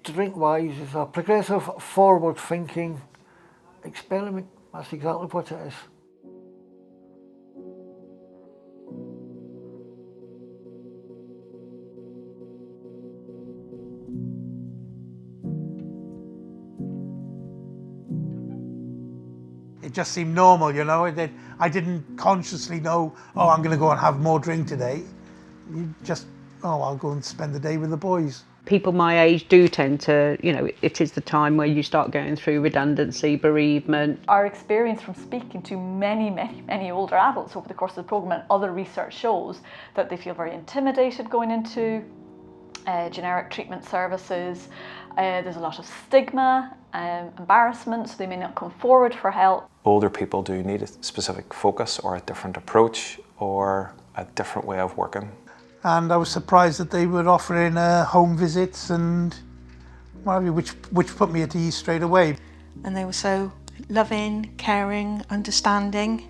Drink-wise, it's a progressive, forward-thinking experiment. That's exactly what it is. It just seemed normal, you know. I didn't consciously know, oh, I'm going to go and have more drink today. You just, oh, I'll go and spend the day with the boys. People my age do tend to, you know, it is the time where you start going through redundancy, bereavement. Our experience from speaking to many older adults over the course of the programme, and other research shows that they feel very intimidated going into generic treatment services. There's a lot of stigma, embarrassment, so they may not come forward for help. Older people do need a specific focus or a different approach or a different way of working. And I was surprised that they were offering home visits and whatever, which put me at ease straight away. And they were so loving, caring, understanding.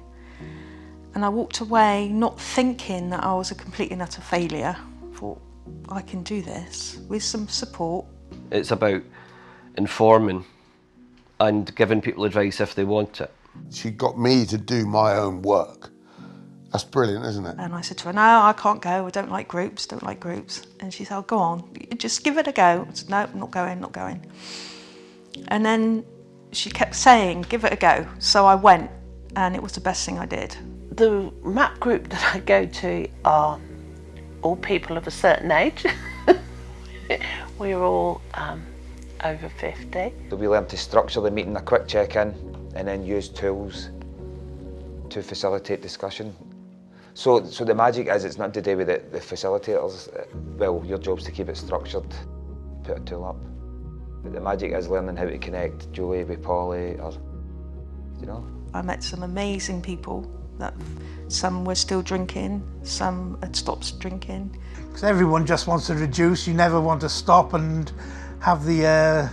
And I walked away not thinking that I was a complete and utter failure. I thought, I can do this with some support. It's about informing and giving people advice if they want it. She got me to do my own work. That's brilliant, isn't it? And I said to her, no, I can't go, I don't like groups. And she said, oh, go on, just give it a go. I said, no, not going. And then she kept saying, give it a go. So I went, and it was the best thing I did. The MAP group that I go to are all people of a certain age. We're all over 50. So we learn to structure the meeting, a quick check-in, and then use tools to facilitate discussion. So the magic is, it's not to do with the facilitators. Well, your job's to keep it structured, put a tool up. But the magic is learning how to connect Julie with Polly, or, you know. I met some amazing people. That some were still drinking, some had stopped drinking. Because everyone just wants to reduce. You never want to stop and have the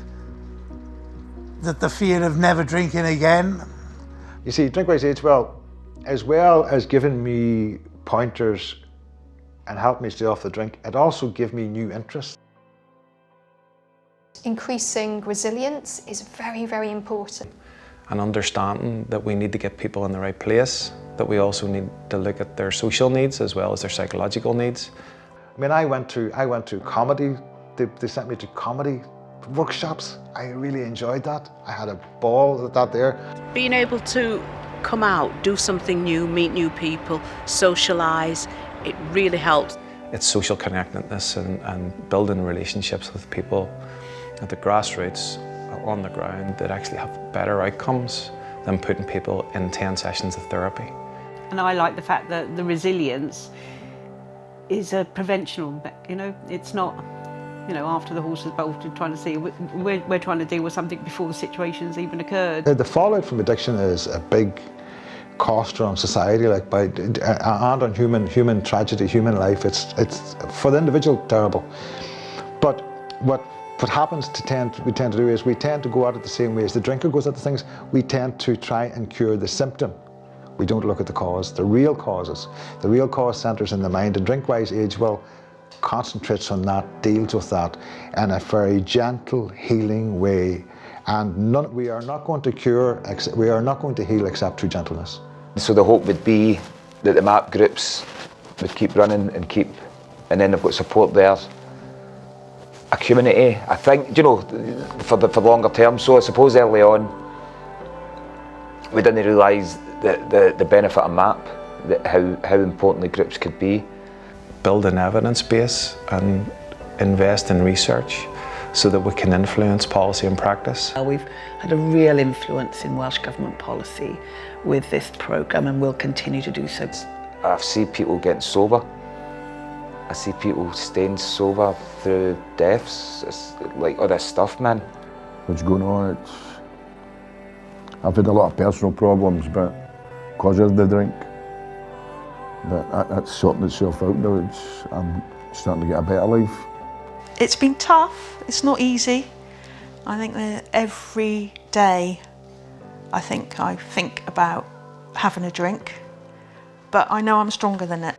fear of never drinking again. You see, Drinkwise Age well as giving me pointers and helped me stay off the drink, it also gave me new interests. Increasing resilience is very important. And understanding that we need to get people in the right place, that we also need to look at their social needs as well as their psychological needs. I mean, I went to comedy, they sent me to comedy workshops. I really enjoyed that. I had a ball at that there. Being able to come out, do something new, meet new people, socialise, it really helps. It's social connectedness and building relationships with people at the grassroots, on the ground, that actually have better outcomes than putting people in 10 sessions of therapy. And I like the fact that the resilience is a prevention, you know, it's not, you know, after the horse has bolted, trying to see, we're trying to deal with something before the situation's even occurred. The fallout from addiction is a big cost on society, and on human tragedy, human life. It's for the individual terrible. But what happens we tend to do is we tend to go at it the same way as the drinker goes at the things. We tend to try and cure the symptom. We don't look at the cause, the real causes. The real cause centres in the mind, and Drinkwise Age well concentrates on that, deals with that in a very gentle, healing way. And we are not going to cure, we are not going to heal except through gentleness. So the hope would be that the MAP groups would keep running and then they've got support there. A community, I think, you know, for the longer term. So I suppose early on, we didn't realise the benefit of MAP, how important the groups could be. Build an evidence base and invest in research so that we can influence policy and practice. We've had a real influence in Welsh Government policy with this programme, and will continue to do so. I've seen people getting sober. I see people staying sober through deaths. It's like all this stuff, man. What's going on? I've had a lot of personal problems, but because of the drink, that's sorting itself out now. I'm starting to get a better life. It's been tough, it's not easy. I think that every day I think about having a drink, but I know I'm stronger than it.